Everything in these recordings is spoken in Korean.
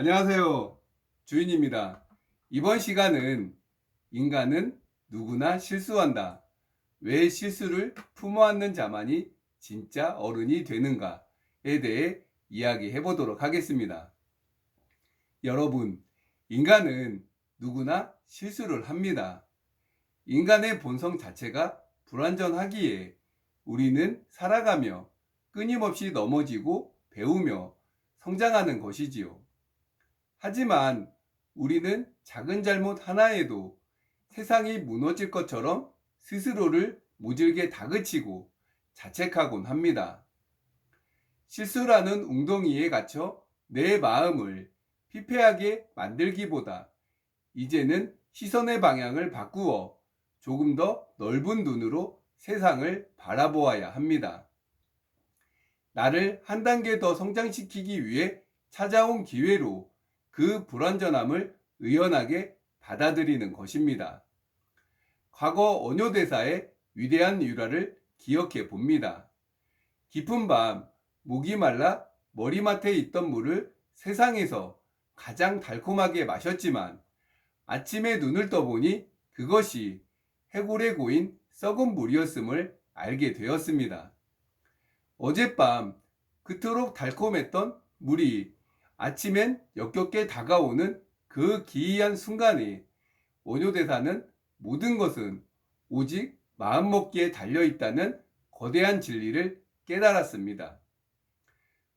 안녕하세요. 주인입니다. 이번 시간은 인간은 누구나 실수한다. 왜 실수를 품어안는 자만이 진짜 어른이 되는가에 대해 이야기해 보도록 하겠습니다. 여러분, 인간은 누구나 실수를 합니다. 인간의 본성 자체가 불완전하기에 우리는 살아가며 끊임없이 넘어지고 배우며 성장하는 것이지요. 하지만 우리는 작은 잘못 하나에도 세상이 무너질 것처럼 스스로를 모질게 다그치고 자책하곤 합니다. 실수라는 웅덩이에 갇혀 내 마음을 피폐하게 만들기보다 이제는 시선의 방향을 바꾸어 조금 더 넓은 눈으로 세상을 바라보아야 합니다. 나를 한 단계 더 성장시키기 위해 찾아온 기회로 그 불완전함을 의연하게 받아들이는 것입니다. 과거 원효대사의 위대한 유라를 기억해 봅니다. 깊은 밤, 목이 말라 머리맡에 있던 물을 세상에서 가장 달콤하게 마셨지만 아침에 눈을 떠보니 그것이 해골에 고인 썩은 물이었음을 알게 되었습니다. 어젯밤 그토록 달콤했던 물이 아침엔 역겹게 다가오는 그 기이한 순간에 원효대사는 모든 것은 오직 마음먹기에 달려있다는 거대한 진리를 깨달았습니다.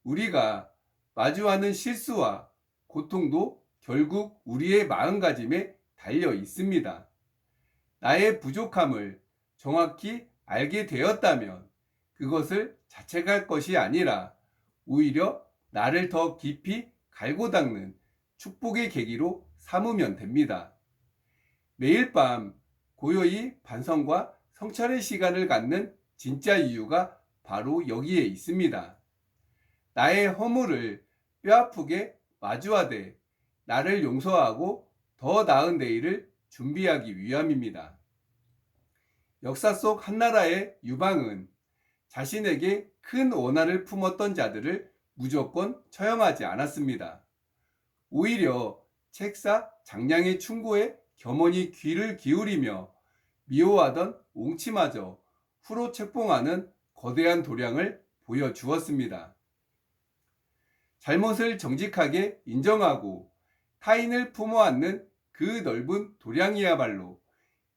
우리가 마주하는 실수와 고통도 결국 우리의 마음가짐에 달려 있습니다. 나의 부족함을 정확히 알게 되었다면 그것을 자책할 것이 아니라 오히려 나를 더 깊이 갈고 닦는 축복의 계기로 삼으면 됩니다. 매일 밤 고요히 반성과 성찰의 시간을 갖는 진짜 이유가 바로 여기에 있습니다. 나의 허물을 뼈아프게 마주하되 나를 용서하고 더 나은 내일을 준비하기 위함입니다. 역사 속 한나라의 유방은 자신에게 큰 원한을 품었던 자들을 무조건 처형하지 않았습니다. 오히려 책사 장량의 충고에 겸허히 귀를 기울이며 미워하던 옹치마저 후로 책봉하는 거대한 도량을 보여주었습니다. 잘못을 정직하게 인정하고 타인을 품어안는 그 넓은 도량이야말로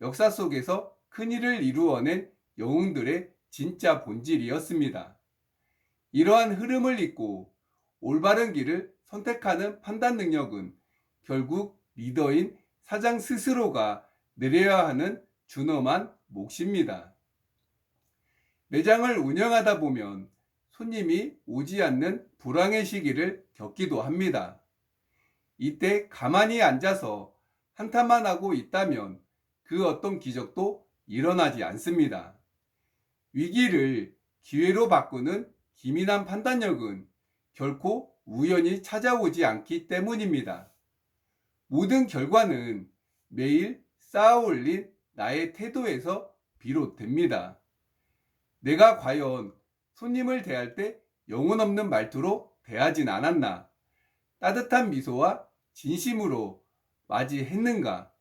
역사 속에서 큰일을 이루어낸 영웅들의 진짜 본질이었습니다. 이러한 흐름을 잇고 올바른 길을 선택하는 판단 능력은 결국 리더인 사장 스스로가 내려야 하는 준엄한 몫입니다. 매장을 운영하다 보면 손님이 오지 않는 불황의 시기를 겪기도 합니다. 이때 가만히 앉아서 한탄만 하고 있다면 그 어떤 기적도 일어나지 않습니다. 위기를 기회로 바꾸는 기민한 판단력은 결코 우연히 찾아오지 않기 때문입니다. 모든 결과는 매일 쌓아올린 나의 태도에서 비롯됩니다. 내가 과연 손님을 대할 때 영혼 없는 말투로 대하진 않았나? 따뜻한 미소와 진심으로 맞이했는가?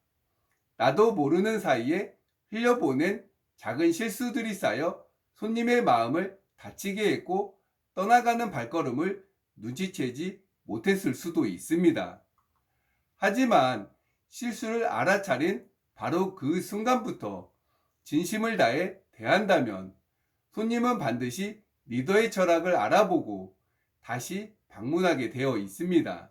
나도 모르는 사이에 흘려보낸 작은 실수들이 쌓여 손님의 마음을 다치게 했고 떠나가는 발걸음을 눈치채지 못했을 수도 있습니다. 하지만 실수를 알아차린 바로 그 순간부터 진심을 다해 대한다면 손님은 반드시 리더의 철학을 알아보고 다시 방문하게 되어 있습니다.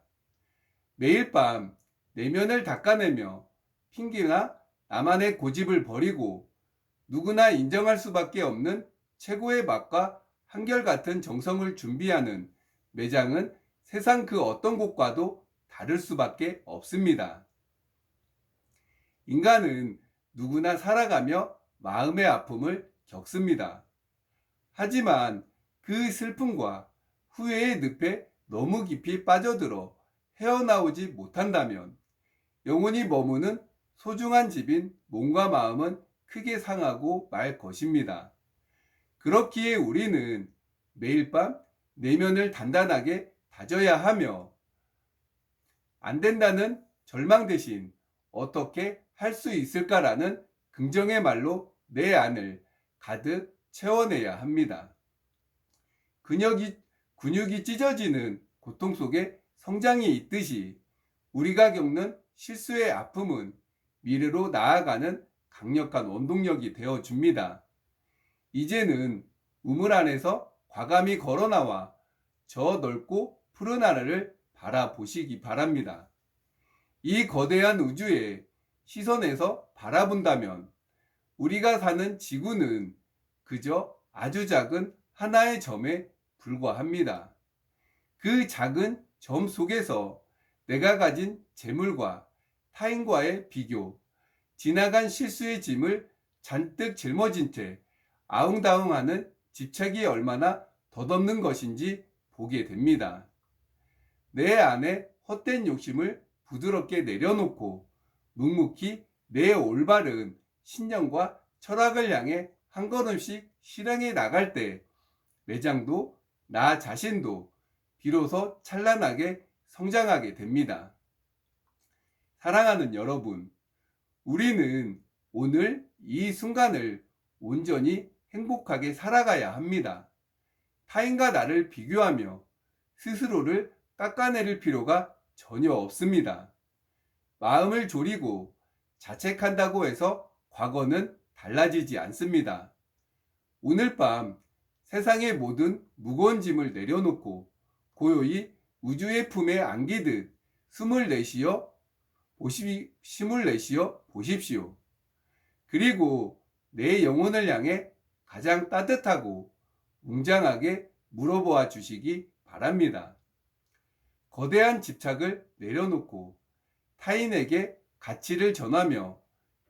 매일 밤 내면을 닦아내며 핑계나 나만의 고집을 버리고 누구나 인정할 수밖에 없는 최고의 맛과 한결같은 정성을 준비하는 매장은 세상 그 어떤 곳과도 다를 수밖에 없습니다. 인간은 누구나 살아가며 마음의 아픔을 겪습니다. 하지만 그 슬픔과 후회의 늪에 너무 깊이 빠져들어 헤어나오지 못한다면 영원히 머무는 소중한 집인 몸과 마음은 크게 상하고 말 것입니다. 그렇기에 우리는 매일 밤 내면을 단단하게 다져야 하며 안 된다는 절망 대신 어떻게 할 수 있을까라는 긍정의 말로 내 안을 가득 채워내야 합니다. 근육이, 근육이 찢어지는 고통 속에 성장이 있듯이 우리가 겪는 실수의 아픔은 미래로 나아가는 강력한 원동력이 되어 줍니다. 이제는 우물 안에서 과감히 걸어 나와 저 넓고 푸른 하늘을 바라보시기 바랍니다. 이 거대한 우주의 시선에서 바라본다면 우리가 사는 지구는 그저 아주 작은 하나의 점에 불과합니다. 그 작은 점 속에서 내가 가진 재물과 타인과의 비교, 지나간 실수의 짐을 잔뜩 짊어진 채 아웅다웅하는 집착이 얼마나 덧없는 것인지 보게 됩니다. 내 안에 헛된 욕심을 부드럽게 내려놓고 묵묵히 내 올바른 신념과 철학을 향해 한 걸음씩 실행해 나갈 때 매장도 나 자신도 비로소 찬란하게 성장하게 됩니다. 사랑하는 여러분, 우리는 오늘 이 순간을 온전히 행복하게 살아가야 합니다. 타인과 나를 비교하며 스스로를 깎아내릴 필요가 전혀 없습니다. 마음을 졸이고 자책한다고 해서 과거는 달라지지 않습니다. 오늘 밤 세상의 모든 무거운 짐을 내려놓고 고요히 우주의 품에 안기듯 숨을 내쉬어 보십시오. 그리고 내 영혼을 향해 가장 따뜻하고 웅장하게 물어보아 주시기 바랍니다. 거대한 집착을 내려놓고 타인에게 가치를 전하며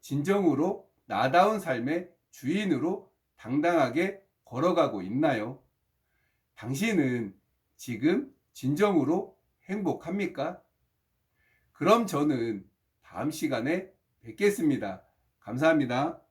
진정으로 나다운 삶의 주인으로 당당하게 걸어가고 있나요? 당신은 지금 진정으로 행복합니까? 그럼 저는 다음 시간에 뵙겠습니다. 감사합니다.